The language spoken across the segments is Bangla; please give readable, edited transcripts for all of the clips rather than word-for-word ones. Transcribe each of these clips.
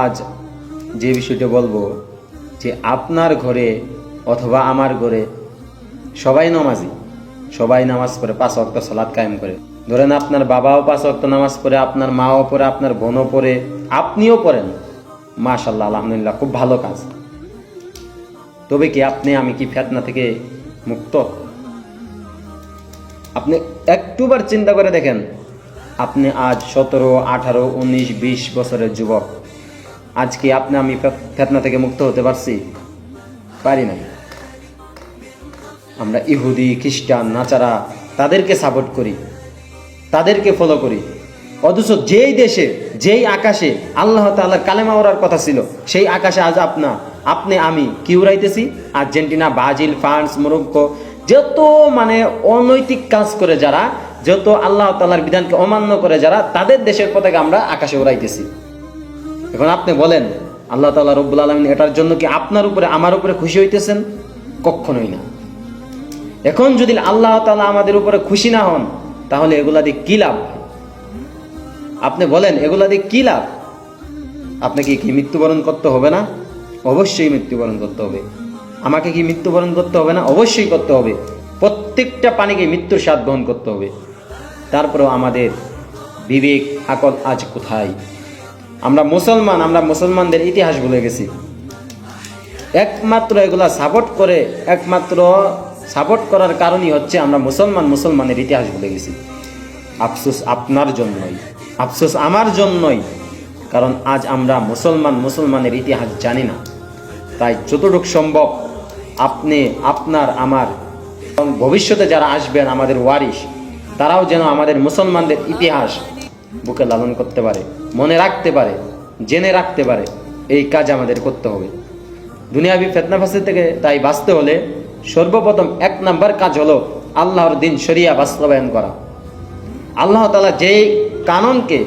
আজ যে বিষয়টা বলবো যে আপনার ঘরে অথবা আমার ঘরে সবাই নামাজি, সবাই নামাজ পড়ে, 5 ওয়াক্ত সালাত কায়েম করে। ধরেন আপনার বাবাও 5 ওয়াক্ত নামাজ পড়ে, আপনার মাও পড়ে, আপনার বোনও পড়ে, আপনিও পড়েন। মাশাআল্লাহ, আলহামদুলিল্লাহ, খুব ভালো কাজ। তবে কি আমি কি ফিতনা থেকে মুক্ত? আপনি একটুবার চিন্তা করে দেখেন, আপনি আজ 17, 18, 19, 20 বছরের যুবক। আজকে আমি ফিতনা থেকে মুক্ত হতে পারছি? পারি নাই। আমরা ইহুদি, খ্রিস্টান, নাচারা তাদেরকে সাপোর্ট করি, তাদেরকে ফলো করি। অথচ যেই দেশে, যেই আকাশে আল্লাহ তাআলার কালেমা ওড়ার কথা ছিল, সেই আকাশে আজ আমি কি উড়াইতেছি? আর্জেন্টিনা, ব্রাজিল, ফ্রান্স, মরক্কো, যত অনৈতিক কাজ করে যারা, যত আল্লাহ তাআলার বিধানকে অমান্য করে যারা, তাদের দেশের পতাকা আমরা আকাশে উড়াইতেছি। এখন আপনি বলেন, আল্লাহ তাআলা রব্বুল আলামিন এটার জন্য কি আপনার উপরে, আমার উপরে খুশি হইতেছেন? কখনোই না। এখন যদি আল্লাহ তাআলা আমাদের উপরে খুশি না হন, তাহলে এগুলা দিয়ে কি লাভ? আপনি বলেন, এগুলা দিয়ে কি লাভ? আপনাকে কি মৃত্যুবরণ করতে হবে না? অবশ্যই মৃত্যুবরণ করতে হবে। আমাকে কি মৃত্যুবরণ করতে হবে না? অবশ্যই করতে হবে। প্রত্যেকটা প্রাণীকে মৃত্যুর স্বাদ গ্রহণ করতে হবে। তারপরেও আমাদের বিবেক আকল আজ কোথায়? আমরা মুসলমানদের ইতিহাস ভুলে গেছি। একমাত্র এগুলা সাপোর্ট করার কারণই হচ্ছে আমরা মুসলমানের ইতিহাস ভুলে গেছি। আফসোস আপনার জন্যই, আফসোস আমার জন্যই। কারণ আজ আমরা মুসলমানের ইতিহাস জানি না। তাই যতটুকু সম্ভব আপনার আমার এবং ভবিষ্যতে যারা আসবেন আমাদের ওয়ারিশ, তারাও যেন আমাদের মুসলমানদের ইতিহাস বুকে লালন করতে পারে, মনে রাখতে পারে, জেনে রাখতে পারে। এই কাজ আমাদের করতে হবে। দুনিয়াবি ফিতনা ফাসাদ থেকে তাই বাঁচতে হলে সর্বপ্রথম 1 নাম্বার কাজ হলো আল্লাহর দ্বীন শরিয়া বাস্তবায়ন করা। আল্লাহ তাআলা যেই কানুনকে,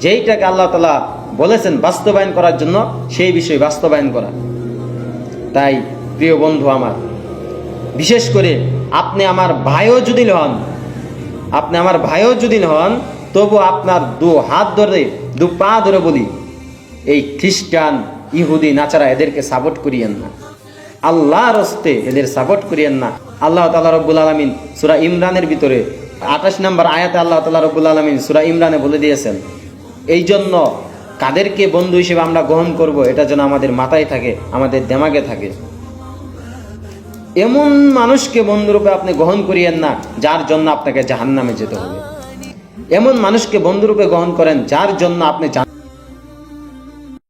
যেইটাকে আল্লাহ তাআলা বলেছেন বাস্তবায়ন করার জন্য, সেই বিষয় বাস্তবায়ন করা। তাই প্রিয় বন্ধু আমার, বিশেষ করে আপনি আমার ভাইও যদি হন, তবু আপনার 2 হাত ধরে, 2 পা ধরে বলি, এই খ্রিস্টান, ইহুদি, নাচারা এদেরকে সাপোর্ট করিয়েন না। আল্লাহর হস্তে এদের সাপোর্ট করিয়েন না। আল্লাহ তাআলা রব্বুল আলামিন সূরা ইমরানের ভিতরে 28 নম্বর আয়াতে আল্লাহ তাআলা রব্বুল আলামিন সূরা ইমরানে বলে দিয়েছেন, এই জন্য কাদেরকে বন্ধু হিসেবে আমরা গ্রহণ করব, এটা যেন আমাদের মাথায় থাকে, আমাদের দিমাগে থাকে। এমন মানুষকে বন্ধুরূপে আপনি গ্রহণ করিয়েন না যার জন্য আপনাকে জাহান্নামে যেতে হবে। এমন মানুষকে বন্ধুরূপে গ্রহণ করেন যার জন্য আপনি